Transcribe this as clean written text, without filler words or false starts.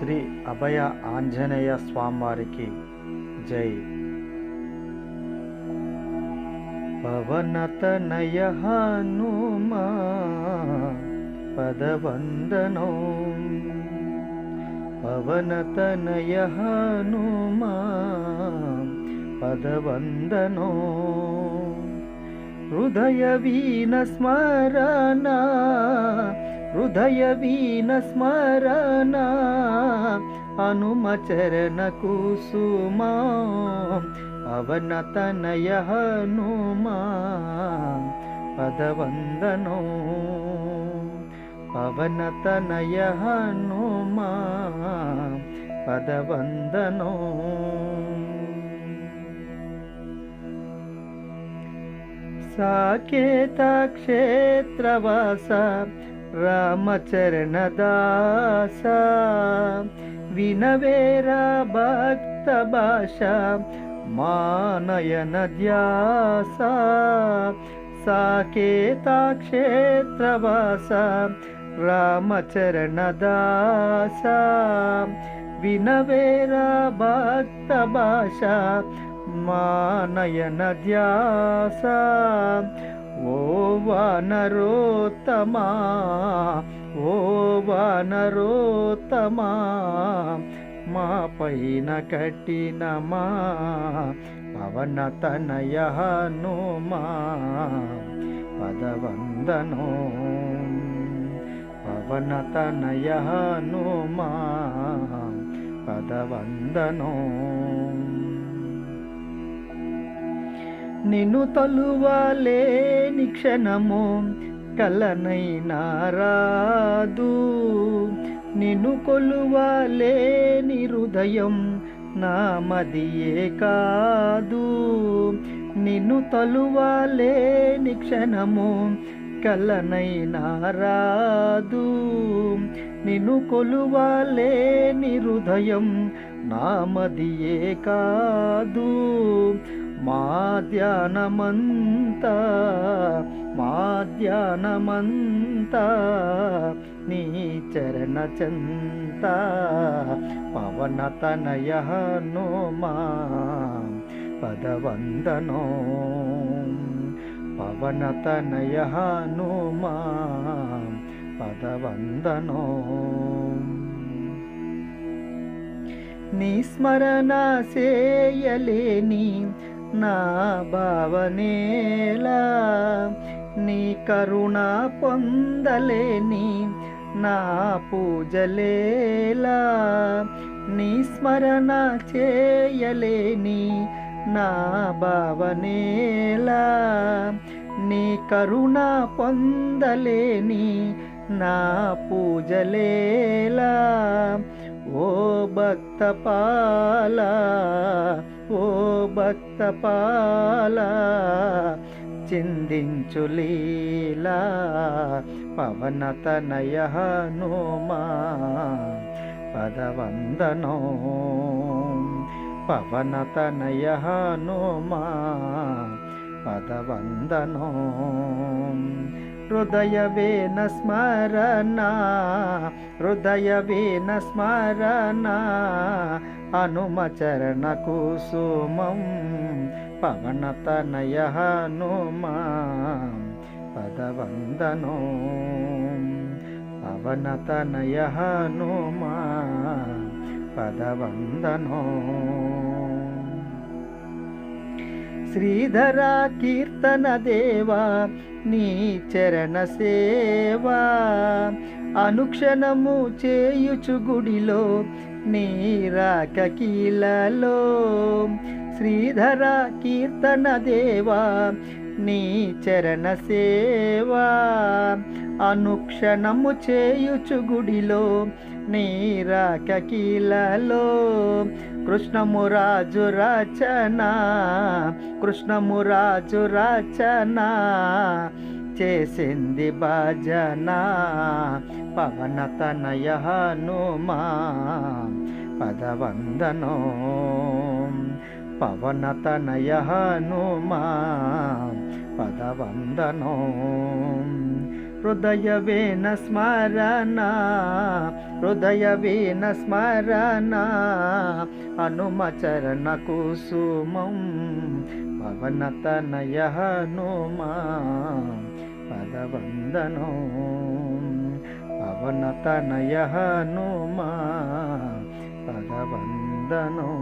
శ్రీ అభయ ఆంజనేయ స్వామివారికి జై. పవనతనయ హనుమా పదవందనో, పవనతనయ హనుమా పదవందనో, హృదయ వీణ స్మరణ, హృదయ వీణ స్మరణ, హనుమచరణ కుసుమా, పవనతనయ హనుమా పదవందనో, పవనతనయ హనుమా పదవందనో. సాకేత క్షేత్రవాస రామచరణ దాస, వినవేరా భక్త భాష మానయన ధ్యాస. సాకేత క్షేత్రవాస రామచరణ దాస, వినవేరా భక్త భాష మానయన ధ్యాస. ఓ వానరోత్తమా, ఓ వానరోత్తమా, మా పైన కట్టినమా, పవనతనయ హనుమా పదవందనో, పవనతనయ హనుమా పదవందనో. నిన్ను తలువలేని క్షణము కలనైనా రాదు, నిన్ను కొలువలేని హృదయం నామదియే కాదు. నిన్ను తలువలేని క్షణము కలనైనా రాదు, నిన్ను కొలువలేని హృదయం నామదియే కాదు. మా ధ్యానమంతా, మా ధ్యానమంతా నీ చరణ చెంత, పవనతనయ హనుమా పదవందనో, పవనతనయ హనుమా పదవందనో. నీ స్మరణ సేయలేని నా భావనేలా, నీ కరుణ పొందలేని నా పూజలేలా. నీ స్మరణ చేయలేని నా భావనేలా, నీ కరుణ పొందలేని నా పూజలేలా. ఓ భక్తపాల, ఓ భక్తపాల, చిందించు లీలా, పవనతనయ హనుమా పదవందనో, పవనతనయ హనుమా పదవందనో. హృదయ వీణ స్మరణ, హృదయ వీణ స్మరణ, హనుమచరణ కుసుమం, పవనతనయ హనుమా పదవందనో, పవనతనయ హనుమా పదవందనో. శ్రీధర కీర్తన దేవా నీ చరణ సేవా, అనుక్షణము చేయుచు గుడిలో నీ రాక కీలలో. శ్రీధర కీర్తన దేవా నీ చరణ సేవా, అనుక్షణము చేయుచు గుడిలో నీ రాక కీలలో. కృష్ణమురాజు రచన, కృష్ణమురాజు రచన చేసింది భజన, పవనతనయ హనుమా పదవందనో, పవనతనయ హనుమా పదవందనో. హృదయవేన స్మరణ హృదయవేన స్మరణ హనుమచరణ కుసుమం పవనతనయ హనుమా పదవందనం పవనతనయ హనుమా పదవందనం.